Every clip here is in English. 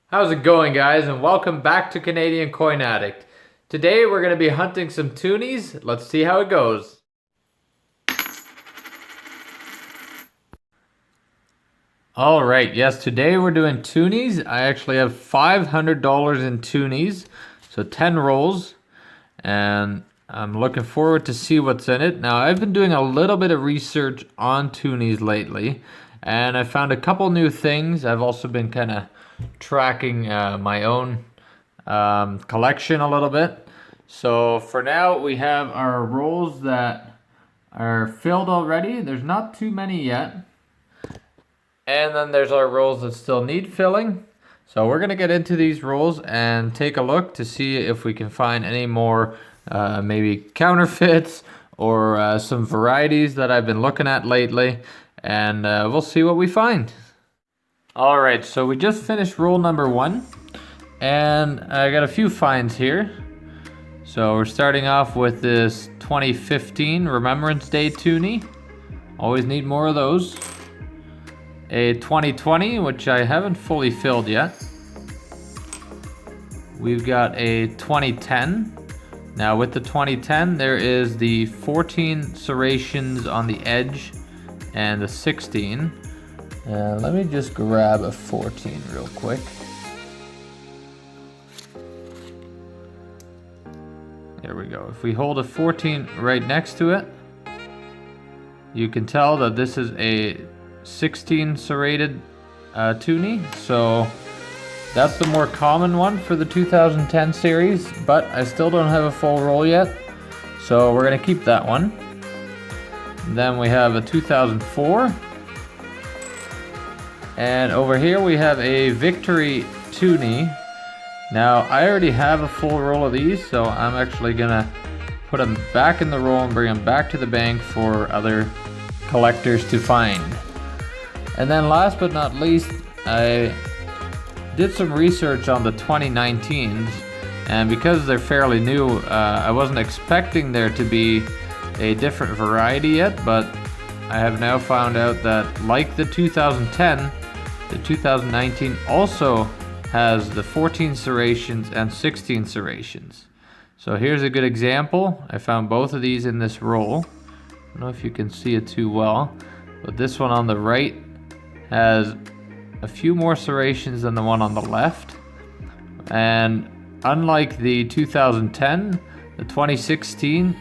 How's it going, guys, and welcome back to Canadian Coin Addict. Today we're going to be hunting some toonies. Let's see how it goes. Alright, yes, today we're doing toonies. I actually have $500 in toonies, so 10 rolls, and I'm looking forward to see what's in it. Now, I've been doing a little bit of research on toonies lately, and I found a couple new things. I've also been kind of tracking my own collection a little bit. So for now, we have our rolls that are filled already. There's not too many yet. And then there's our rolls that still need filling. So we're going to get into these rolls and take a look to see if we can find any more maybe counterfeits or some varieties that I've been looking at lately. And we'll see what we find. Alright, so we just finished roll number 1. And I got a few finds here. So we're starting off with this 2015 Remembrance Day toonie. Always need more of those. A 2020, which I haven't fully filled yet. We've got a 2010. Now with the 2010, there is the 14 serrations on the edge and the 16. Let me just grab a 14 real quick. There we go. If we hold a 14 right next to it, you can tell that this is a 16 serrated toonie. So that's the more common one for the 2010 series, but I still don't have a full roll yet. So we're going to keep that one. And then we have a 2004. And over here we have a Victory toonie. Now I already have a full roll of these, so I'm actually gonna put them back in the roll and bring them back to the bank for other collectors to find. And then last but not least, I did some research on the 2019s, and because they're fairly new, I wasn't expecting there to be a different variety yet, but I have now found out that like the 2010, the 2019 also has the 14 serrations and 16 serrations. So here's a good example. I found both of these in this roll. I don't know if you can see it too well, but this one on the right has a few more serrations than the one on the left. And unlike the 2010, the 16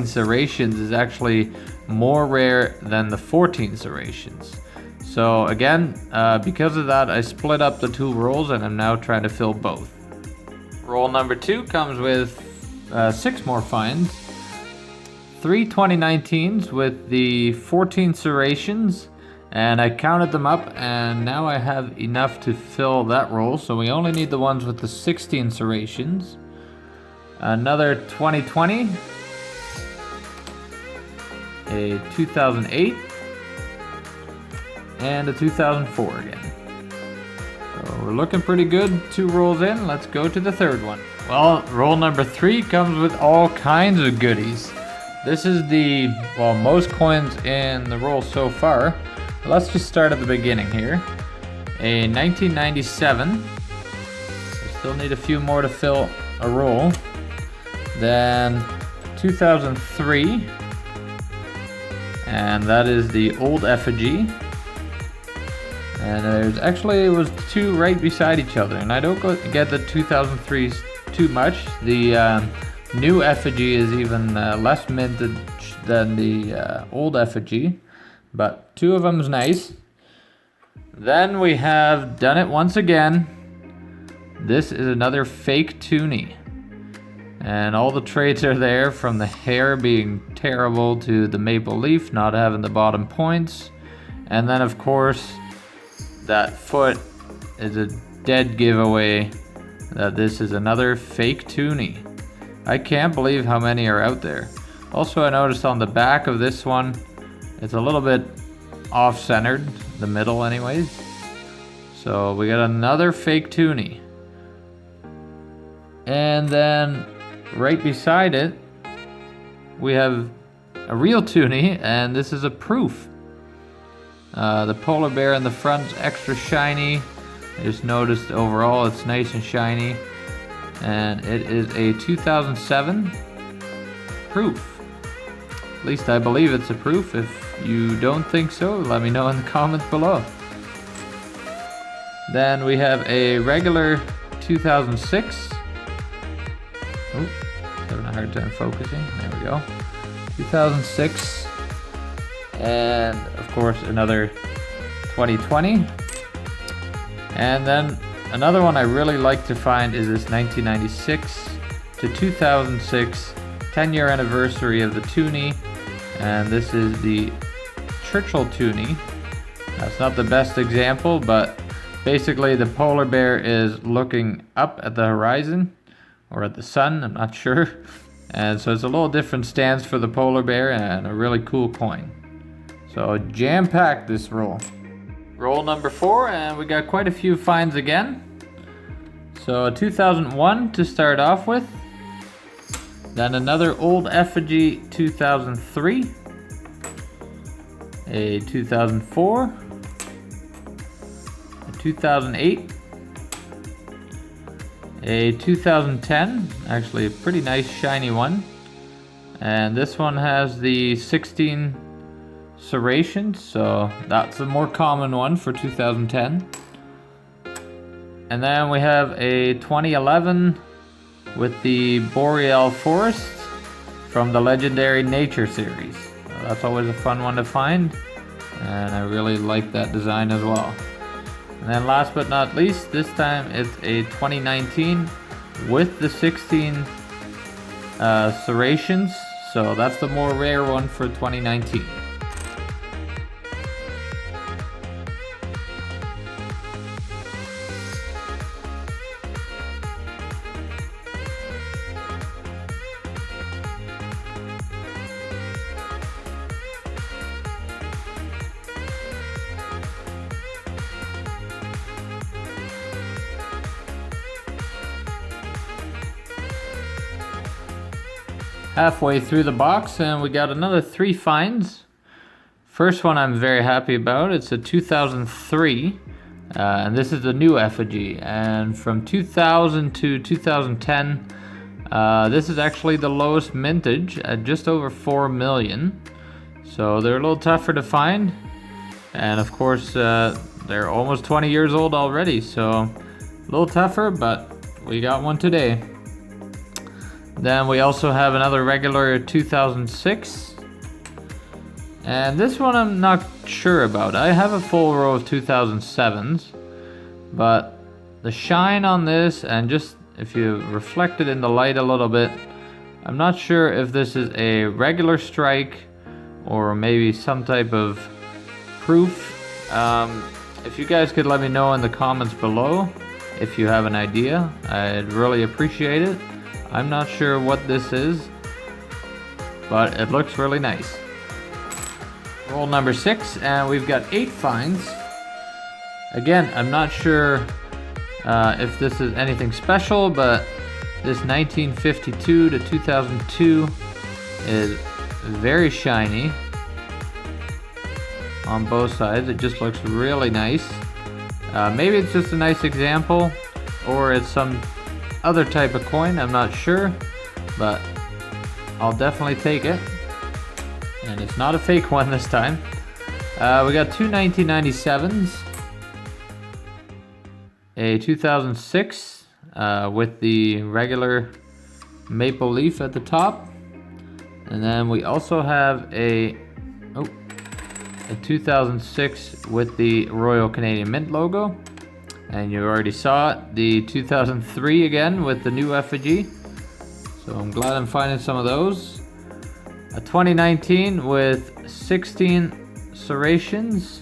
serrations is actually more rare than the 14 serrations. So again, because of that, I split up the 2 rolls and I'm now trying to fill both. Roll number 2 comes with 6 more finds. 3 2019s with the 14 serrations, and I counted them up and now I have enough to fill that roll. So we only need the ones with the 16 serrations. Another 2020, a 2008, and a 2004 again. So we're looking pretty good. 2 rolls in. Let's go to the third one. Well, roll number 3 comes with all kinds of goodies. This is the, most coins in the roll so far. Let's just start at the beginning here. A 1997. We still need a few more to fill a roll. Then 2003. And that is the old effigy. And it was 2 right beside each other, and I don't get the 2003s too much. The new effigy is even less minted than the old effigy, but 2 of them is nice. Then we have done it once again. This is another fake toonie, and all the traits are there, from the hair being terrible to the maple leaf not having the bottom points, and then of course that foot is a dead giveaway that this is another fake toonie. I can't believe how many are out there. Also, I noticed on the back of this one, it's a little bit off-centered, the middle anyways. So we got another fake toonie. And then right beside it, we have a real toonie, and this is a proof. The polar bear in the front is extra shiny. I just noticed overall it's nice and shiny, and it is a 2007 proof. At least I believe it's a proof. If you don't think so, let me know in the comments below. Then we have a regular 2006. Oh, having a hard time focusing. There we go. 2006. And of course another 2020. And then another one I really like to find is this 1996 to 2006 10-year anniversary of the Toonie. And this is the Churchill Toonie. That's not the best example, but basically the polar bear is looking up at the horizon, or at the sun, I'm not sure. And so it's a little different stance for the polar bear, and a really cool coin. So jam-packed this roll. Roll number 4, and we got quite a few finds again. So 2001 to start off with. Then another old effigy 2003. A 2004. A 2008. A 2010, actually a pretty nice shiny one. And this one has the 16 serrations, so that's a more common one for 2010. And then we have a 2011 with the Boreal Forest from the legendary Nature series. That's always a fun one to find, and I really like that design as well. And then last but not least, this time it's a 2019 with the 16 serrations, so that's the more rare one for 2019. Halfway through the box, and we got another 3 finds. First one I'm very happy about. It's a 2003, and this is the new effigy. And from 2000 to 2010, this is actually the lowest mintage at just over 4 million. So they're a little tougher to find, and of course they're almost 20 years old already. So a little tougher, but we got one today. Then we also have another regular 2006. And this one I'm not sure about. I have a full row of 2007s, but the shine on this, and just if you reflect it in the light a little bit, I'm not sure if this is a regular strike or maybe some type of proof. If you guys could let me know in the comments below if you have an idea, I'd really appreciate it. I'm not sure what this is, but it looks really nice. Roll number 6, and we've got 8 finds. Again, I'm not sure if this is anything special, but this 1952 to 2002 is very shiny on both sides. It just looks really nice. Maybe it's just a nice example, or it's some other type of coin, I'm not sure, but I'll definitely take it. And it's not a fake one this time. We got 2 1997s, a 2006 with the regular maple leaf at the top, and then we also have a 2006 with the Royal Canadian Mint logo. And you already saw it, the 2003 again with the new effigy. So I'm glad I'm finding some of those. A 2019 with 16 serrations.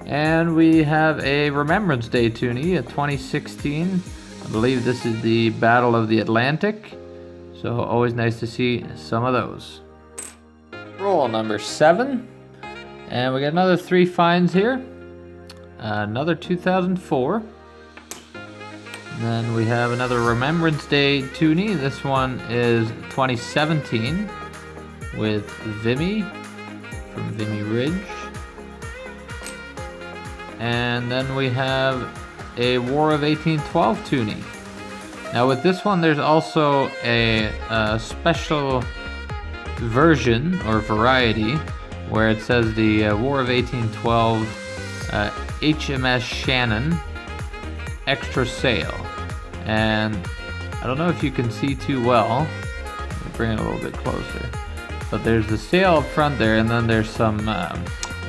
And we have a Remembrance Day Toonie, a 2016. I believe this is the Battle of the Atlantic. So always nice to see some of those. Roll number 7. And we got another 3 finds here. Another 2004. And then we have another Remembrance Day Toonie. This one is 2017 with Vimy from Vimy Ridge. And then we have a War of 1812 toonie. Now with this one, there's also a special version or variety where it says the War of 1812 HMS Shannon extra sail. And I don't know if you can see too well. Let me bring it a little bit closer. But there's the sail up front there, and then there's some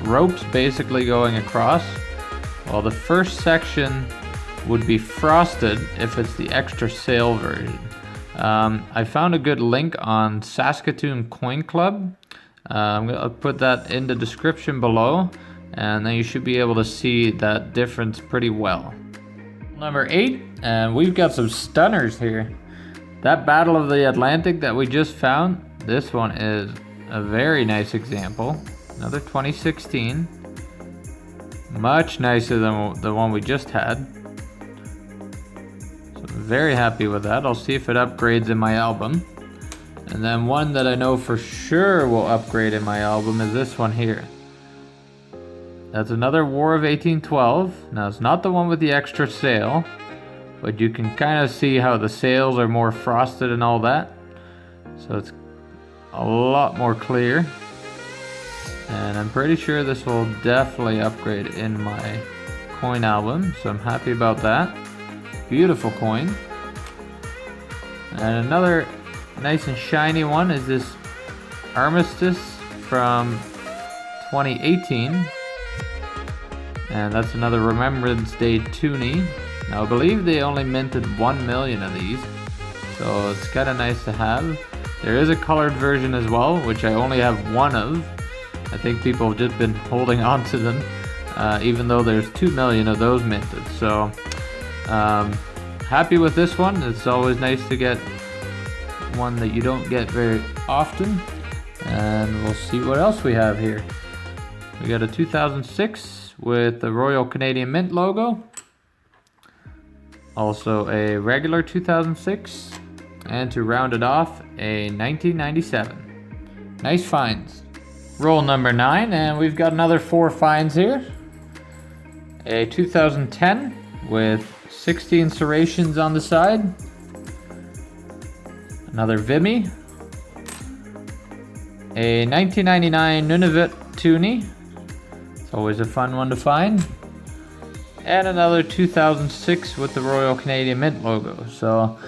ropes basically going across. Well, the first section would be frosted if it's the extra sail version. I found a good link on Saskatoon Coin Club. I'll put that in the description below, and then you should be able to see that difference pretty well. Number 8, and we've got some stunners here. That Battle of the Atlantic that we just found, this one is a very nice example. Another 2016. Much nicer than the one we just had. So I'm very happy with that. I'll see if it upgrades in my album. And then one that I know for sure will upgrade in my album is this one here. That's another War of 1812. Now it's not the one with the extra sail, but you can kind of see how the sails are more frosted and all that. So it's a lot more clear. And I'm pretty sure this will definitely upgrade in my coin album, so I'm happy about that. Beautiful coin. And another nice and shiny one is this Armistice from 2018. And that's another Remembrance Day toonie. Now I believe they only minted 1 million of these, so it's kind of nice to have. There is a colored version as well, which I only have one of. I think people have just been holding on to them, even though there's 2 million of those minted. So happy with this one. It's always nice to get one that you don't get very often. And we'll see what else we have here. We got a 2006 with the Royal Canadian Mint logo. Also a regular 2006. And to round it off, a 1997. Nice finds. Roll number 9, and we've got another 4 finds here. A 2010 with 16 serrations on the side. Another Vimy. A 1999 Nunavut toonie. It's always a fun one to find. And another 2006 with the Royal Canadian Mint logo. So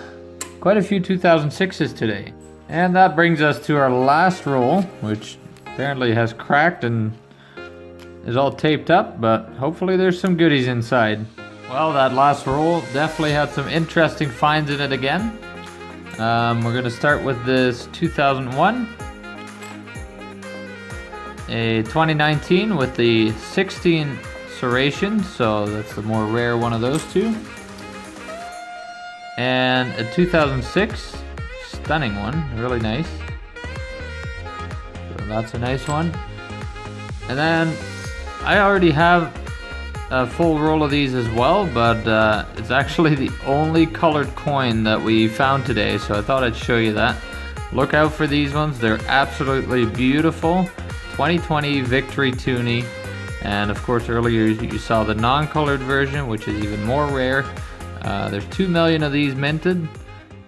quite a few 2006s today. And that brings us to our last roll, which apparently has cracked and is all taped up, but hopefully there's some goodies inside. Well, that last roll definitely had some interesting finds in it again. We're going to start with this 2001. A 2019 with the 16 serrations, so that's the more rare one of those two. And a 2006, stunning one, really nice. So that's a nice one. And then I already have a full roll of these as well, but it's actually the only colored coin that we found today, so I thought I'd show you that. Look out for these ones, they're absolutely beautiful. 2020 Victory toonie, and of course earlier you saw the non-colored version, which is even more rare. There's 2 million of these minted,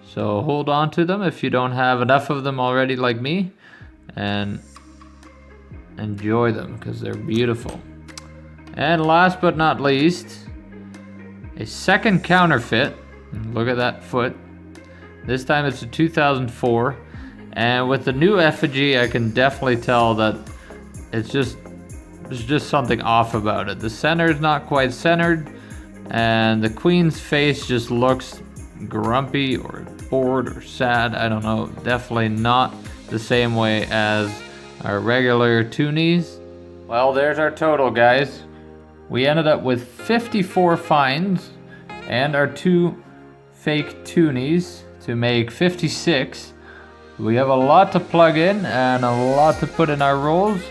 so hold on to them if you don't have enough of them already like me, and enjoy them because they're beautiful. And last but not least, a second counterfeit. Look at that foot. This time it's a 2004, and with the new effigy I can definitely tell that there's just something off about it. The center is not quite centered, and the queen's face just looks grumpy or bored or sad. I don't know, definitely not the same way as our regular toonies. Well, there's our total, guys. We ended up with 54 finds and our 2 fake toonies to make 56. We have a lot to plug in and a lot to put in our rolls.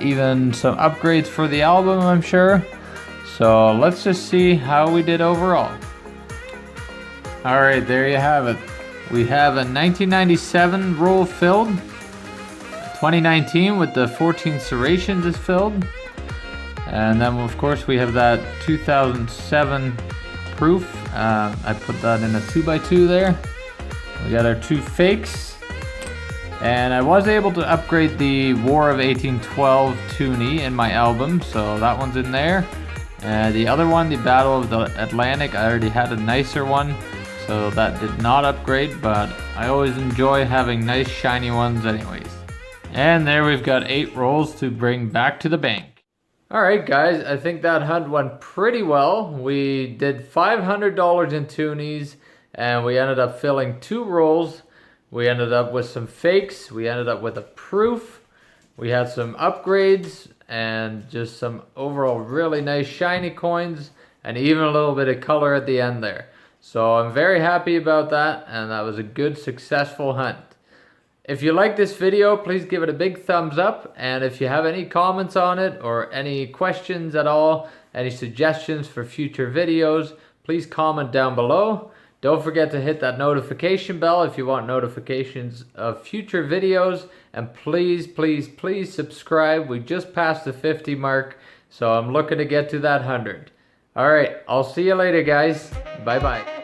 Even some upgrades for the album, I'm sure. So let's just see how we did overall. Alright, there you have it. We have a 1997 roll filled. 2019 with the 14 serrations is filled. And then of course we have that 2007 proof. I put that in a 2x2 there. We got our 2 fakes. And I was able to upgrade the War of 1812 toonie in my album, so that one's in there. The other one, the Battle of the Atlantic, I already had a nicer one, so that did not upgrade, but I always enjoy having nice shiny ones anyways. And there we've got 8 rolls to bring back to the bank. Alright guys, I think that hunt went pretty well. We did $500 in toonies, and we ended up filling 2 rolls. We ended up with some fakes, we ended up with a proof, we had some upgrades, and just some overall really nice shiny coins, and even a little bit of color at the end there. So I'm very happy about that, and that was a good successful hunt. If you like this video, please give it a big thumbs up, and if you have any comments on it or any questions at all, any suggestions for future videos, please comment down below. Don't forget to hit that notification bell if you want notifications of future videos. And please, please, please subscribe. We just passed the 50 mark, so I'm looking to get to that 100. Alright, I'll see you later guys. Bye bye.